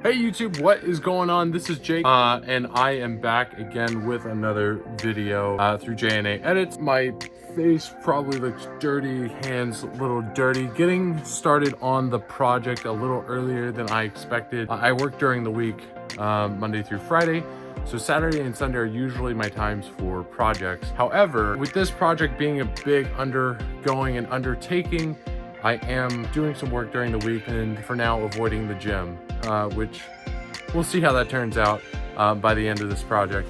Hey YouTube, what is going on? This is Jake, and I am back again with another video through J&A Edits. My face probably looks dirty, hands a little dirty. Getting started on the project a little earlier than I expected. I work during the week, Monday through Friday. So Saturday and Sunday are usually my times for projects. However, with this project being a big undergoing and undertaking, I am doing some work during the week and for now avoiding the gym, which we'll see how that turns out by the end of this project.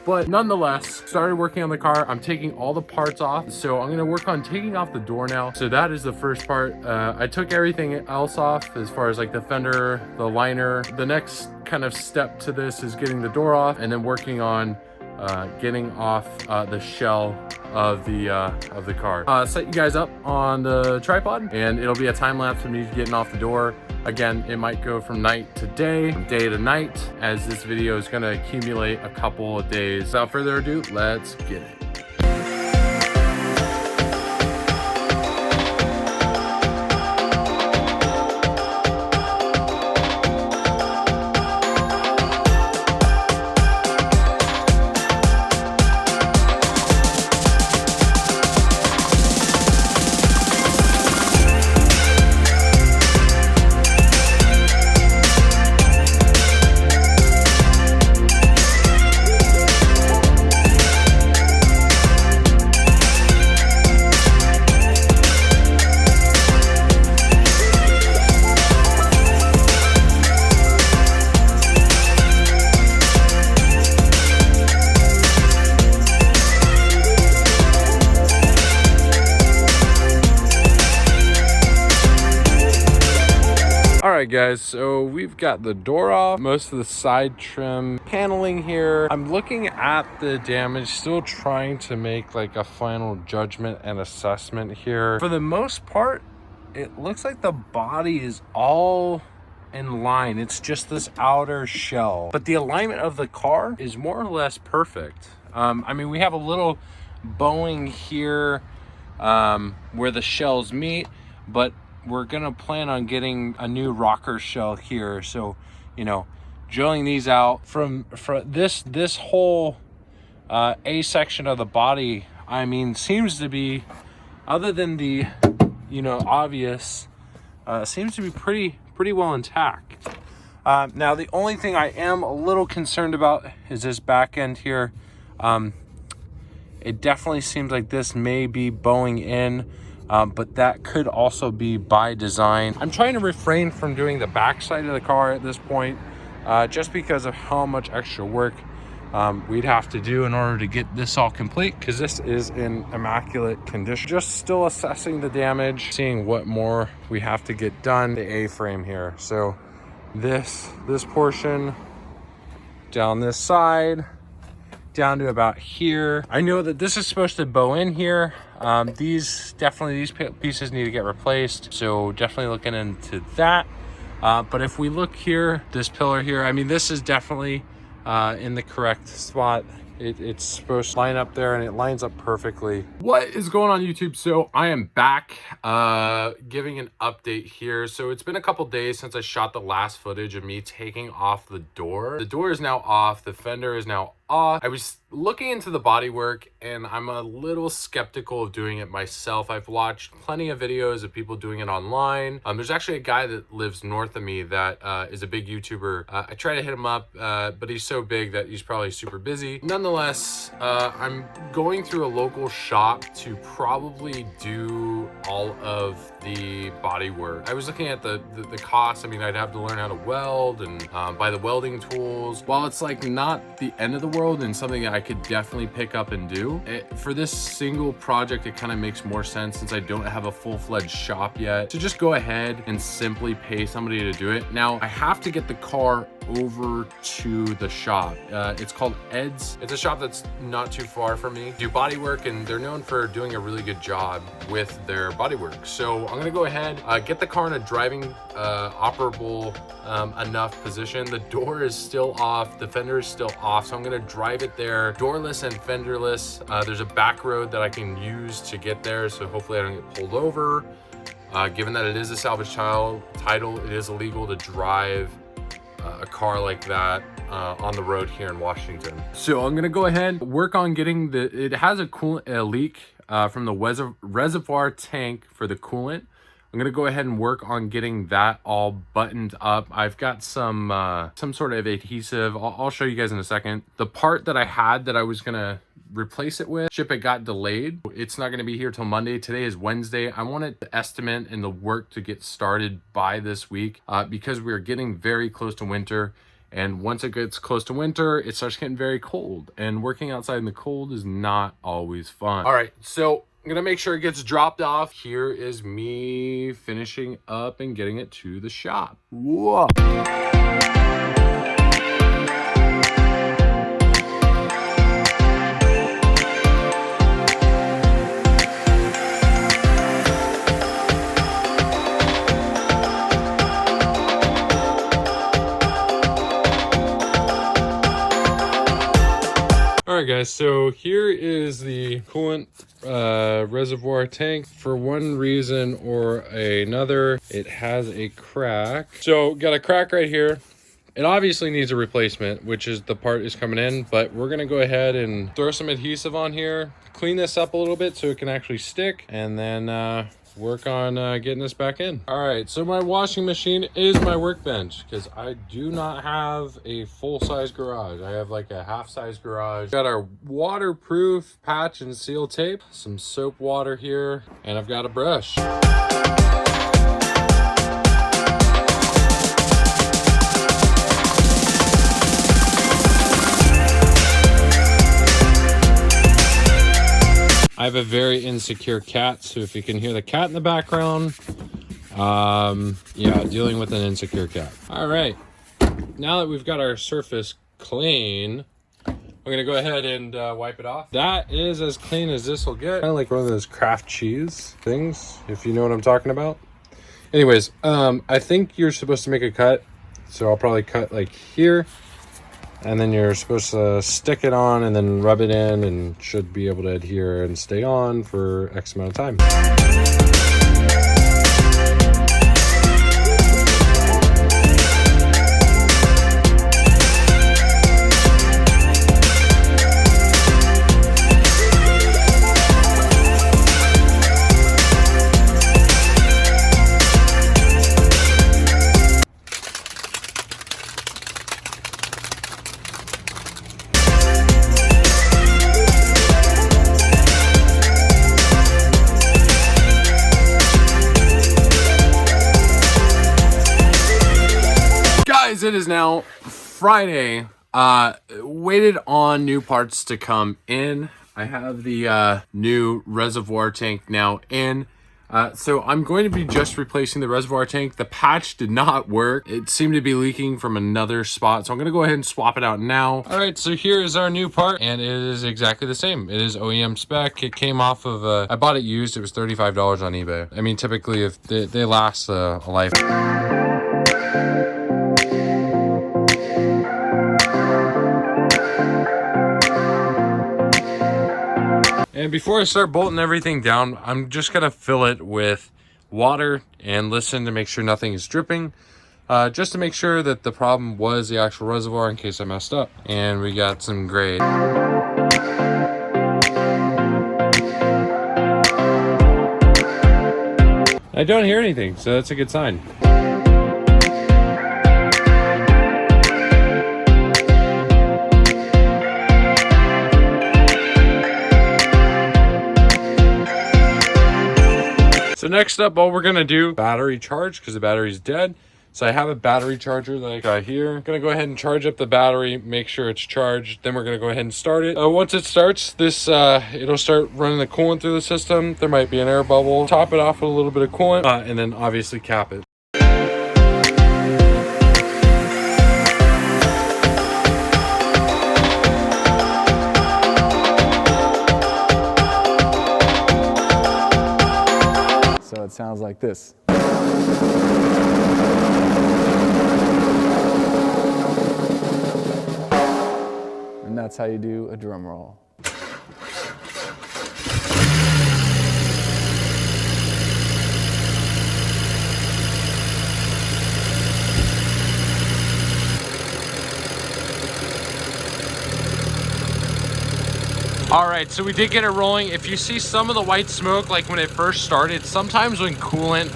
But nonetheless, started working on the car. I'm taking all the parts off. So I'm gonna work on taking off the door now. So that is the first part. I took everything else off as far as like the fender, the liner. The next kind of step to this is getting the door off and then working on getting off the shell of the car. Set you guys up on the tripod and it'll be a time lapse of me getting off the door. Again, it might go from night to day, from day to night, as this video is gonna accumulate a couple of days. Without further ado, let's get it. Alright guys, so we've got the door off, most of the side trim paneling here. I'm looking at the damage, still trying to make like a final judgment and assessment here. For the most part, it looks like the body is all in line. It's just this outer shell. But the alignment of the car is more or less perfect. I mean, we have a little bowing here where the shells meet, but we're gonna plan on getting a new rocker shell here. So, you know, drilling these out from this whole A section of the body, I mean, seems to be, other than the, you know, obvious, seems to be pretty well intact. Now, the only thing I am a little concerned about is this back end here. It definitely seems like this may be bowing in. But that could also be by design. I'm trying to refrain from doing the back side of the car at this point, just because of how much extra work we'd have to do in order to get this all complete, because this is in immaculate condition. Just still assessing the damage, seeing what more we have to get done. The A-frame here. So this portion down this side, down to about here. I know that this is supposed to bow in here. These pieces need to get replaced, so definitely looking into that. But if we look here, this pillar here, I mean, this is definitely in the correct spot. It's supposed to line up there and it lines up perfectly. What is going on YouTube? So I am back giving an update here. So it's been a couple days since I shot the last footage of me taking off the door. The door is now off, the fender is now off. I was looking into the bodywork and I'm a little skeptical of doing it myself. I've watched plenty of videos of people doing it online. There's actually a guy that lives north of me that is a big YouTuber. I try to hit him up, but he's so big that he's probably super busy. Nonetheless, I'm going through a local shop to probably do all of the body work. I was looking at the cost. I mean, I'd have to learn how to weld and buy the welding tools. While it's like not the end of the world and something that I could definitely pick up and do, for this single project, it kind of makes more sense, since I don't have a full-fledged shop yet, to just go ahead and simply pay somebody to do it. Now, I have to get the car over to the shop. It's called Ed's. It's a shop that's not too far from me. Do body work, and they're known for doing a really good job with their body work. So I'm gonna go ahead, get the car in a driving operable enough position. The door is still off, the fender is still off, so I'm gonna drive it there, doorless and fenderless. There's a back road that I can use to get there, so hopefully I don't get pulled over. Given that it is a salvage title, it is illegal to drive a car like that on the road here in Washington. So I'm gonna go ahead, work on getting it has a coolant leak from the reservoir tank for the coolant. I'm gonna go ahead and work on getting that all buttoned up. I've got some sort of adhesive. I'll show you guys in a second. The part that I had that I was gonna replace it with, it got delayed. It's not gonna be here till Monday. Today is Wednesday. I wanted the estimate and the work to get started by this week because we're getting very close to winter. And once it gets close to winter, it starts getting very cold. And working outside in the cold is not always fun. All right, so I'm gonna make sure it gets dropped off. Here is me finishing up and getting it to the shop. Whoa. All right, guys, so here is the coolant reservoir tank. For one reason or another, it has a crack. So got a crack right here. It obviously needs a replacement, which is the part is coming in, but we're gonna go ahead and throw some adhesive on here, clean this up a little bit so it can actually stick, and then work on getting this back in. All right, so my washing machine is my workbench because I do not have a full-size garage. I have like a half-size garage. Got our waterproof patch and seal tape, some soap water here, and I've got a brush. I have a very insecure cat, so if you can hear the cat in the background, yeah, dealing with an insecure cat. All right, now that we've got our surface clean, I'm gonna go ahead and wipe it off. That is as clean as this will get. Kind of like one of those craft cheese things, if you know what I'm talking about. Anyways, I think you're supposed to make a cut, so I'll probably cut like here. And then you're supposed to stick it on and then rub it in, and should be able to adhere and stay on for X amount of time. It is now Friday. Waited on new parts to come in. I have the new reservoir tank now in. So I'm going to be just replacing the reservoir tank. The patch did not work. It seemed to be leaking from another spot. So I'm going to go ahead and swap it out now. All right, so here is our new part, and it is exactly the same. It is OEM spec. It came off of I bought it used. It was $35 on eBay. I mean, typically if they last a life. And before I start bolting everything down, I'm just gonna fill it with water and listen to make sure nothing is dripping. Just to make sure that the problem was the actual reservoir in case I messed up. And we got some grade. I don't hear anything, so that's a good sign. So next up, all we're gonna do, battery charge, because the battery's dead. So I have a battery charger that I got here. I'm gonna go ahead and charge up the battery, make sure it's charged. Then we're gonna go ahead and start it. Once it starts, it'll start running the coolant through the system. There might be an air bubble. Top it off with a little bit of coolant, and then obviously cap it. So it sounds like this. And that's how you do a drum roll. All right, so we did get it rolling. If you see some of the white smoke, like when it first started, sometimes when coolant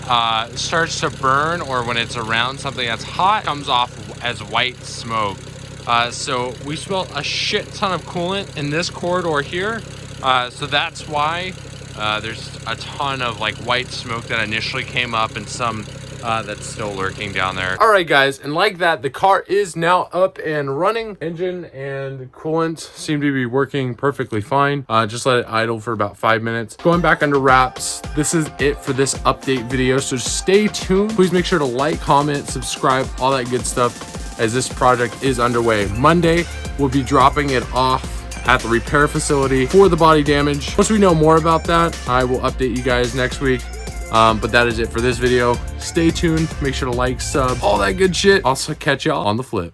starts to burn or when it's around something that's hot, it comes off as white smoke. So we smelled a shit ton of coolant in this corridor here. So that's why there's a ton of like white smoke that initially came up and some that's still lurking down there. All right, guys, and like that, the car is now up and running. Engine and coolant seem to be working perfectly fine. Just let it idle for about 5 minutes. Going back under wraps, this is it for this update video, so stay tuned. Please make sure to like, comment, subscribe, all that good stuff as this project is underway. Monday, we'll be dropping it off at the repair facility for the body damage. Once we know more about that, I will update you guys next week. But that is it for this video. Stay tuned, make sure to like, sub, all that good shit. I'll catch y'all on the flip.